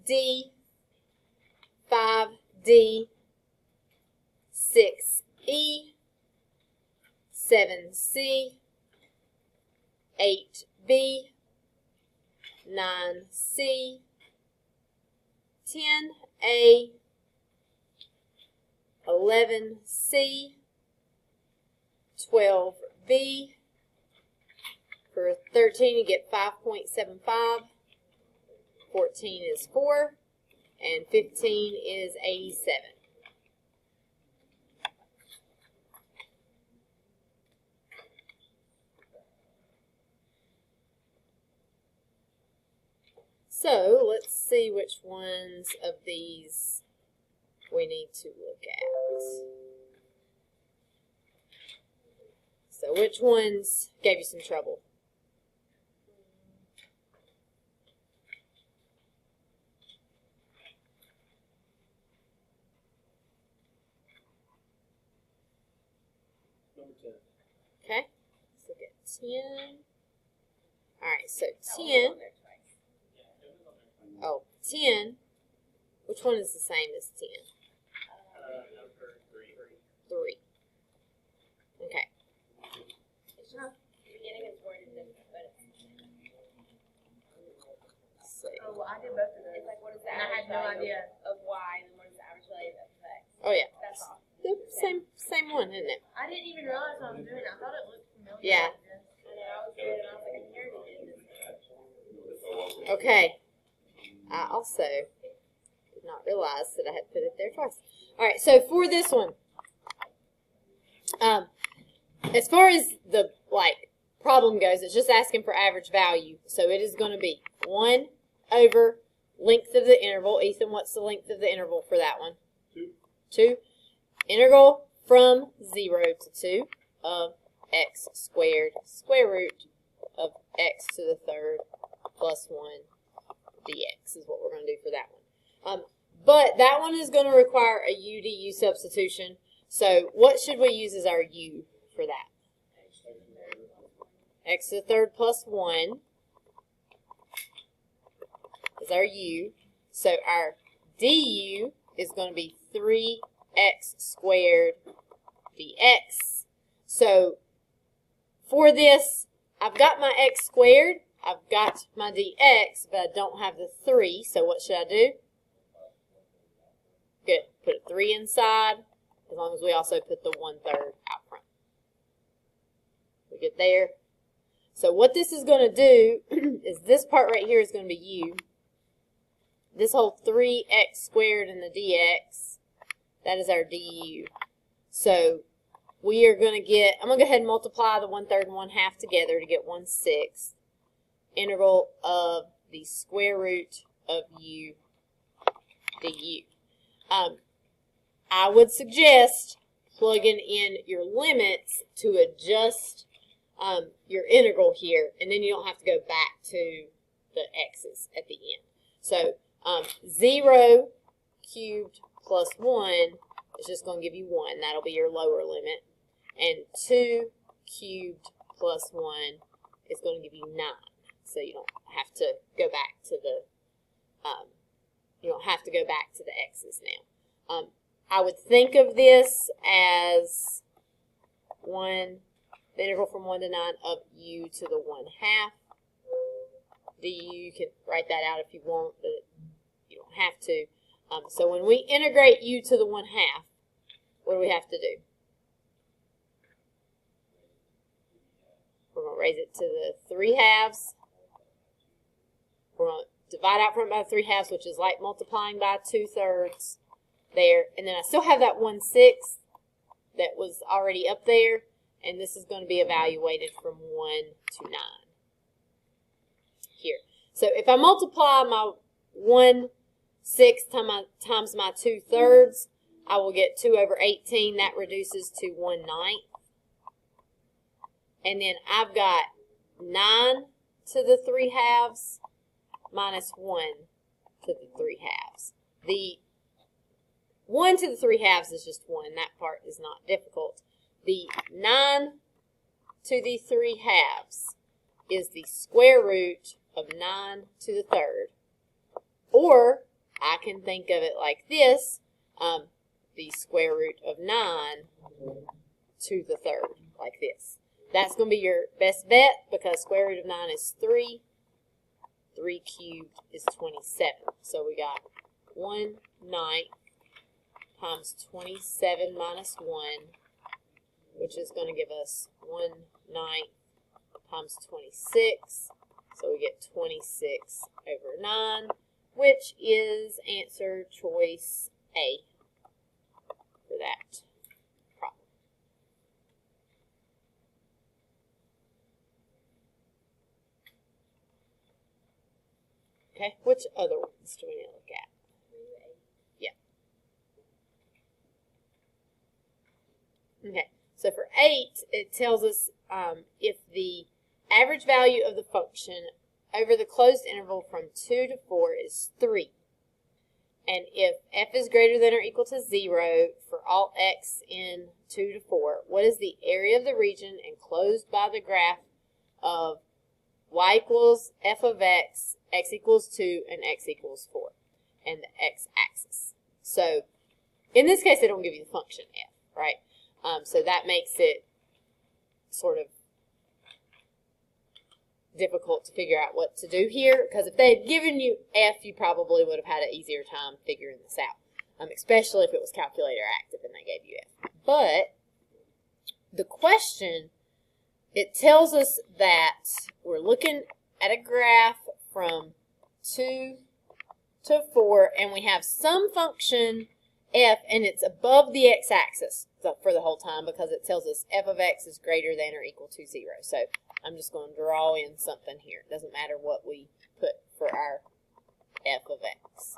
6D, 5D, 6E, 7C, 8B, 9C, 10A, 11C, 12B. For 13, you get 5.75. 14 is 4. And 15 is 87. So, let's see which ones of these we need to look at. So, which ones gave you some trouble? Okay, let's look at 10. Alright, so 10. Oh, 10. Which one is the same as 10? 3. Okay. Oh, well, I did both of those. It's like, what is the average value of Y, and then what is the average value of X? Oh, yeah. That's all. The same one, isn't it? I didn't even realize what I was doing. I thought it looked familiar. Yeah. And then I was doing it, and I was like, I heard it. Okay. I also did not realize that I had put it there twice. Alright, so for this one, as far as the problem goes, it's just asking for average value. So it is going to be 1 over length of the interval. Ethan, what's the length of the interval for that one? 2. Integral from 0 to 2 of x squared square root of x to the third plus 1 dx is what we're going to do for that one. But that one is going to require a u to u substitution. So what should we use as our u for that? X to the third plus 1 is our u. So our du is going to be 3x squared dx. So for this, I've got my x squared, I've got my dx, but I don't have the 3. So what should I do? Good. Put a 3 inside, as long as we also put the 1/3 out front. We get there. So what this is going to do is this part right here is going to be u. This whole 3x squared and the dx, that is our du. So we are going to get, I'm going to go ahead and multiply the 1/3 and 1/2 together to get 1/6. Integral of the square root of u du. I would suggest plugging in your limits to adjust your integral here, and then you don't have to go back to the x's at the end. So 0 cubed plus 1 is just going to give you 1. That'll be your lower limit. And 2 cubed plus 1 is going to give you 9. So you don't have to go back to the x's now. I would think of this as the integral from 1 to 9 of u to the 1/2. Du, you can write that out if you want, but you don't have to. So when we integrate u to the 1/2, what do we have to do? We're going to raise it to the 3/2. We're going to divide out front by 3/2, which is like multiplying by 2/3 there. And then I still have that 1/6 that was already up there. And this is going to be evaluated from 1 to 9 here. So if I multiply my 1/6 times my 2/3, I will get 2 over 18. That reduces to 1/9. And then I've got 9 to the 3/2 minus 1 to the 3/2. The 1 to the 3/2 is just 1. That part is not difficult. The 9 to the 3/2 is the square root of 9 to the 3rd. Or I can think of it like this, the square root of 9 to the third, like this. That's going to be your best bet because square root of 9 is 3. 3 cubed is 27. So we got 1/9 times 27 minus 1, which is going to give us 1/9 times 26. So we get 26 over 9, which is answer choice A for that problem. Okay, which other ones do we need to look at? Yeah. Okay, so for 8, it tells us if the average value of the function over the closed interval from 2 to 4 is 3. And if f is greater than or equal to 0 for all x in 2 to 4, what is the area of the region enclosed by the graph of y equals f of x equals 2, and x equals 4, and the x-axis? So in this case, they don't give you the function f, right? So that makes it sort of difficult to figure out what to do here, because if they had given you f, you probably would have had an easier time figuring this out, especially if it was calculator active and they gave you f. But the question, it tells us that we're looking at a graph from 2 to 4, and we have some function f, and it's above the x-axis for the whole time because it tells us f of x is greater than or equal to 0. So I'm just going to draw in something here. It doesn't matter what we put for our f of x.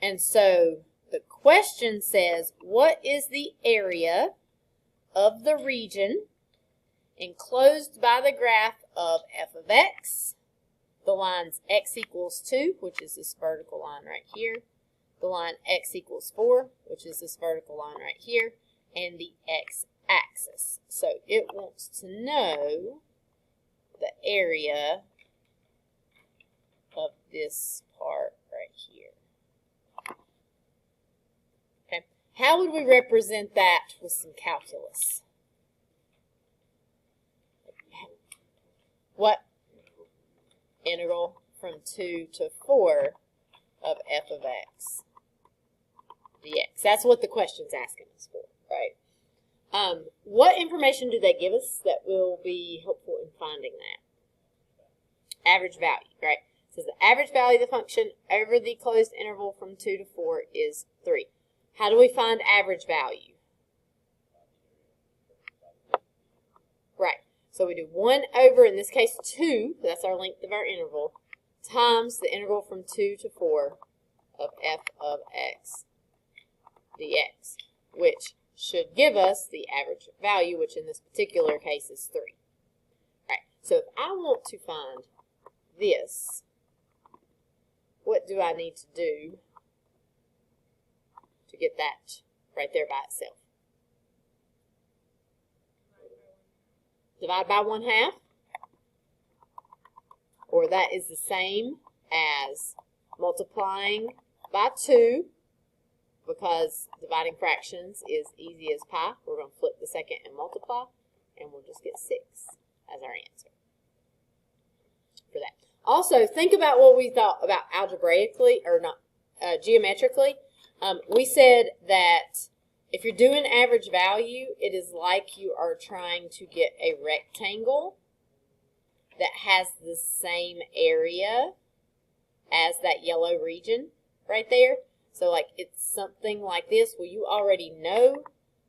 And so the question says, what is the area of the region enclosed by the graph of f of x, the lines x equals 2, which is this vertical line right here, the line x equals 4, which is this vertical line right here, and the x-axis. So it wants to know the area of this part right here. Okay, how would we represent that with some calculus? What? Integral from 2 to 4 of f of x dx. That's what the question's asking us for, right? What information do they give us that will be helpful in finding that? Average value, right? It says the average value of the function over the closed interval from 2 to 4 is 3. How do we find average value? Right. So we do 1 over, in this case, 2, that's our length of our interval, times the integral from 2 to 4 of f of x dx, which should give us the average value, which in this particular case is 3. All right, so if I want to find this, what do I need to do to get that right there by itself? Divide by 1/2, or that is the same as multiplying by 2, because dividing fractions is easy as pie. We're going to flip the second and multiply, and we'll just get 6 as our answer for that. Also, think about what we thought about algebraically, or not, geometrically. We said that if you're doing average value, it is like you are trying to get a rectangle that has the same area as that yellow region right there. So like it's something like this. Well, you already know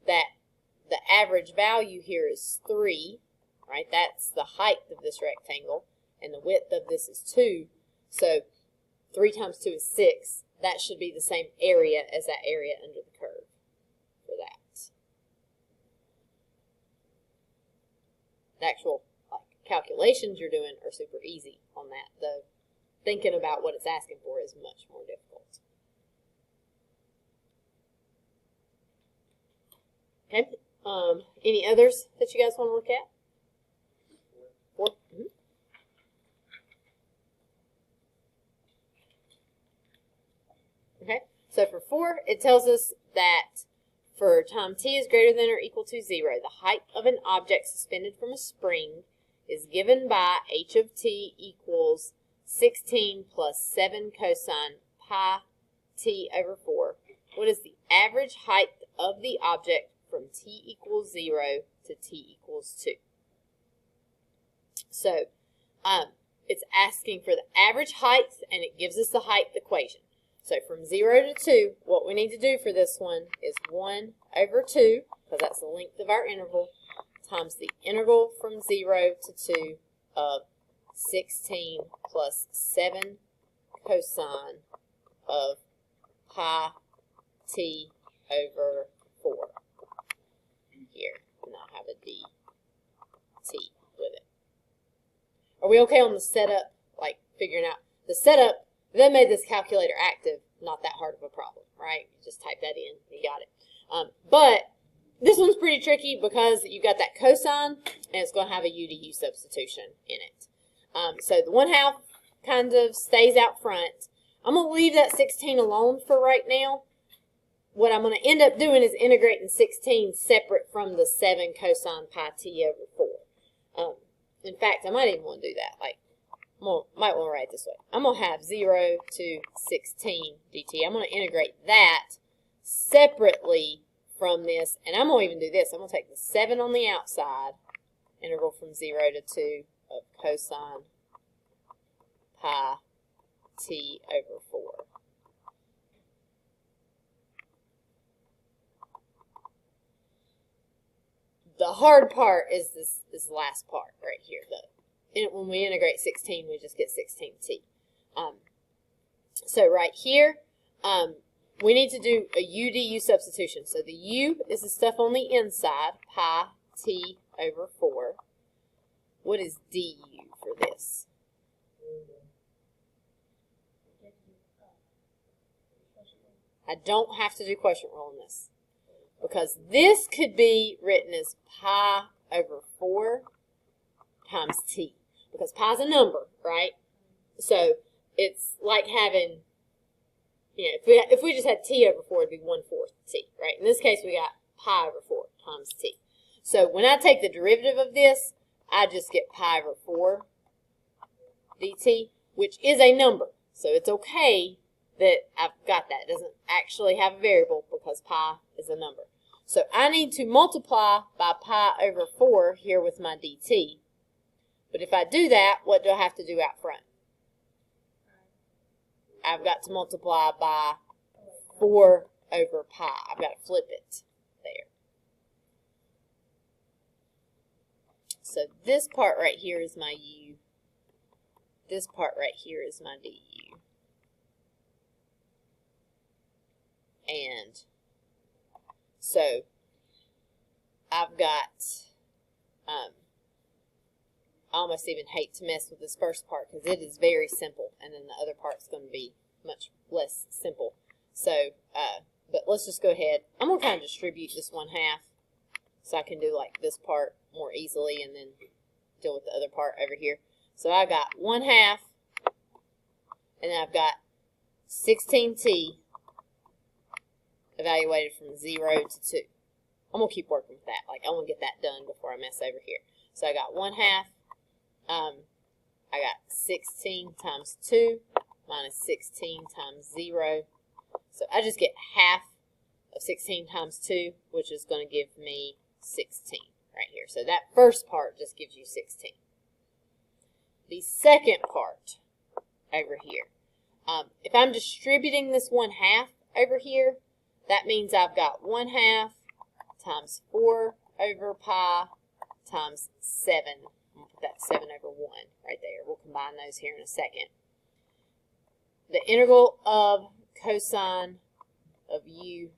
that the average value here is 3, right? That's the height of this rectangle, and the width of this is 2. So 3 times 2 is 6. That should be the same area as that area under the curve for that. The actual calculations you're doing are super easy on that. The thinking about what it's asking for is much more difficult. Okay. Any others that you guys want to look at? 4? Okay, so for 4, it tells us that for time t is greater than or equal to 0, the height of an object suspended from a spring is given by h of t equals 16 plus 7 cosine pi t over 4. What is the average height of the object from t equals 0 to t equals 2? So, it's asking for the average height, and it gives us the height equation. So from 0 to 2, what we need to do for this one is 1 over 2, because that's the length of our interval, times the integral from 0 to 2 of 16 plus 7 cosine of pi t over 4 here. And I'll have a dt with it. Are we okay on the setup, like figuring out the setup? They made this calculator active, not that hard of a problem, right? You just type that in, you got it. But this one's pretty tricky because you got that cosine, and it's going to have a u to u substitution in it. So the 1/2 kind of stays out front. I'm going to leave that 16 alone for right now. What I'm going to end up doing is integrating 16 separate from the 7 cosine pi t over 4. In fact, I might even want to do that. Like, might want to write it this way. I'm going to have 0 to 16 dt. I'm going to integrate that separately from this. And I'm going to even do this. I'm going to take the 7 on the outside, integral from 0 to 2 of cosine pi t over 4. The hard part is this last part right here. When we integrate 16, we just get 16t. So right here, we need to do a u to u substitution. So the u is the stuff on the inside, pi t over 4. What is du for this? I don't have to do quotient rule on this, because this could be written as pi over 4 times t, because pi is a number, right? So it's like having, if we just had t over 4, it'd be 1/4 t, right? In this case, we got pi over 4 times t. So when I take the derivative of this, I just get pi over 4 dt, which is a number. So it's okay that I've got that. It doesn't actually have a variable because pi is a number. So I need to multiply by pi over 4 here with my dt. But if I do that, what do I have to do out front? I've got to multiply by 4 over pi. I've got to flip it there. So this part right here is my u. This part right here is my du. And so I've got, I almost even hate to mess with this first part because it is very simple, and then the other part's going to be much less simple. So, but let's just go ahead. I'm going to kind of distribute this 1/2 so I can do like this part more easily and then deal with the other part over here. So I got 1/2, and then I've got 16t evaluated from 0 to 2. I'm going to keep working with that. Like, I want to get that done before I mess over here. So I got 1/2. I got 16 times 2 minus 16 times 0. So I just get half of 16 times 2, which is going to give me 16 right here. So that first part just gives you 16. The second part over here, if I'm distributing this 1/2 over here, that means I've got 1/2 times 4 over pi times 7. I'm going to put that 7 over 1 right there. We'll combine those here in a second. The integral of cosine of u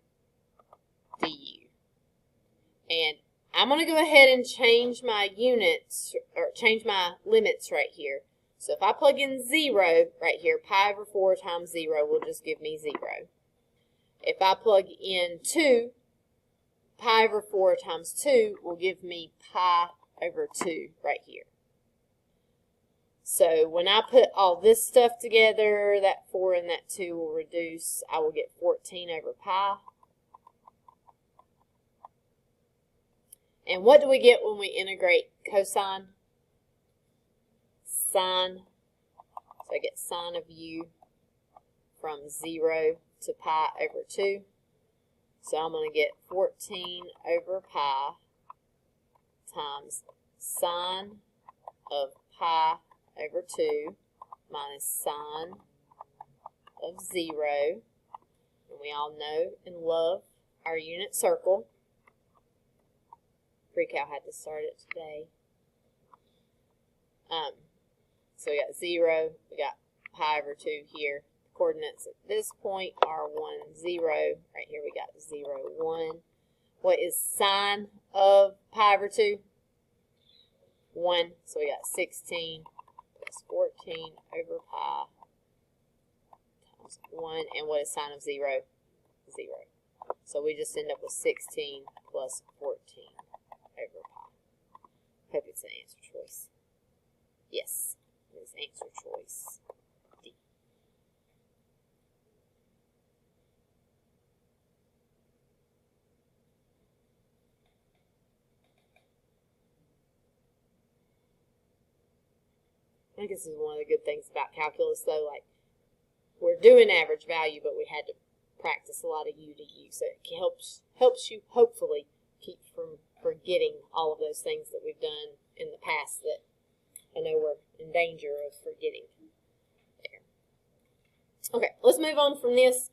du. And I'm going to go ahead and change my units, or change my limits right here. So if I plug in 0 right here, pi over 4 times 0 will just give me 0. If I plug in 2, pi over 4 times 2 will give me pi over 2 right here. So when I put all this stuff together, that 4 and that 2 will reduce. I will get 14 over pi. And what do we get when we integrate cosine? Sine. So I get sine of u from 0 to pi over 2. So I'm going to get 14 over pi times sine of pi over 2 minus sine of 0. And we all know and love our unit circle. Pre-cal had to start it today. So we got 0, we got pi over 2 here. The coordinates at this point are 1, 0. Right here we got 0, 1. What is sine of pi over 2? 1. So we got 16 plus 14 over pi times 1. And what is sine of 0? 0. So we just end up with 16 plus 14 over pi. Hope it's an answer choice. Yes, it is answer choice D. I think this is one of the good things about calculus, though. Like, we're doing average value, but we had to practice a lot of U to U, so it helps you hopefully keep from forgetting all of those things that we've done in the past that I know we're in danger of forgetting. There. Okay, let's move on from this.